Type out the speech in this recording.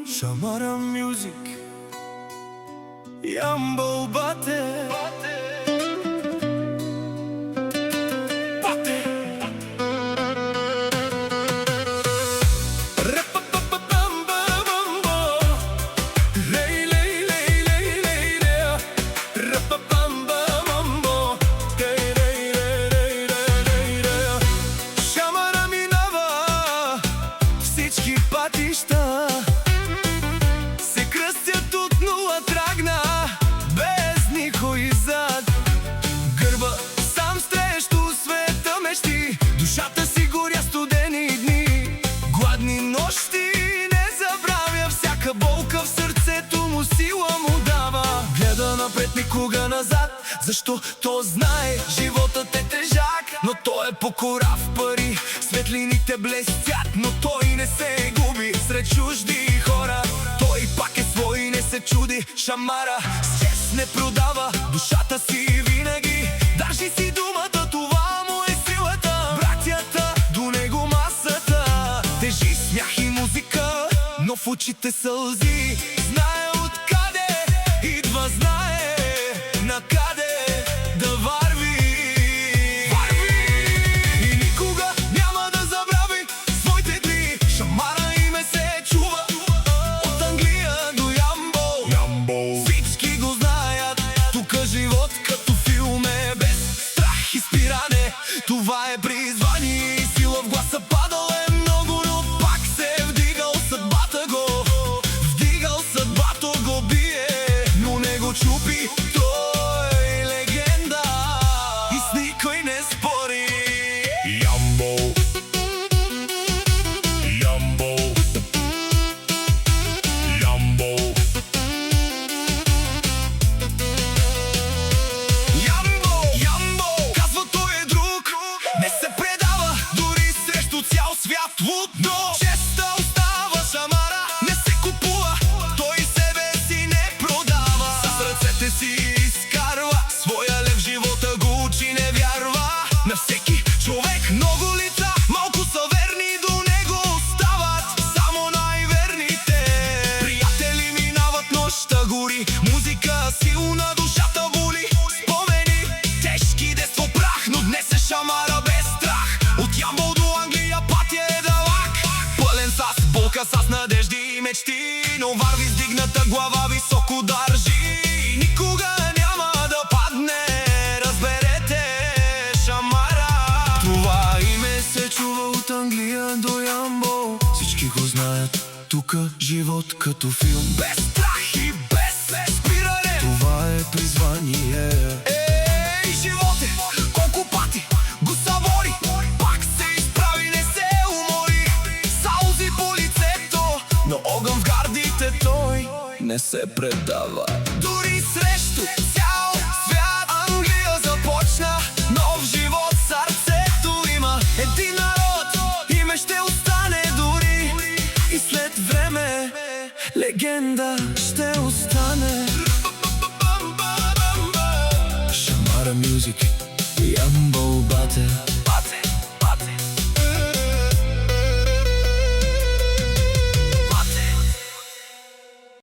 Shamara Music, Yambo Bate. Се кръстят от нула трагна, без никой зад. Гърба сам срещу света мечти, душата си горя студени дни, гладни нощи. Не забравя всяка болка в сърцето му, сила му дава. Гледа напред, никога назад, защото знае, животът е тежак. Но той е покора в пари, светлините блестят, но той не се губи сред чужди хора. Той пак е свой и не се чуди. Шамара с чест не продава душата си винаги. Държи си думата, това му е силата. Братята до него масата, тежи смях и музика, но в очите сълзи. Знае откъде идва, знае накъде да върви. И никога няма да забрави своите дни. Шамара име се чува от Англия до Ямбол. Всички го знаят, тука живот като филм е, без страх и спиране. Това е призвание и сила в гласа. Падал е много, но пак се е вдигал. Съдбата го бие, но не го чупи. Той е легенда и с никой не спори. Ямбол, Ямбол, Ямбол, Ямбол. Казва, той е друг, не се предава дори срещу цял свят лудно. Честа остава Шамара, не се купува, той себе си не продава. С ръцете си изкарва своя лев, живота го учи, не вярва на всеки човек. Много лица, малко са верни, до него остават само най-верните. Приятели минават, нощта гори, музика силна, душата боли. Спомени тежки, детство прах, но днес е Шамара без страх. От Ямбол до Англия пътя е дълъг, пълен с болка, с надежди и мечти, но върви с дигната глава, високо държи. Никога няма да падне, разберете, Шамара. Това име се чува от Англия до Ямбол. Всички го знаят, тука живот като филм, без страх и без спиране. Това е призвание. Ей, животе, колко пъти го събори, пак се изправи, не се умори. Сълзи по лицето, но огън в гърдите той не се предава. Дори срещу цял свят Англия започна нов живот. Сърцето има един народ, име ще остане дори и след време легенда ще остане. Shamara Music, Yambo Bate.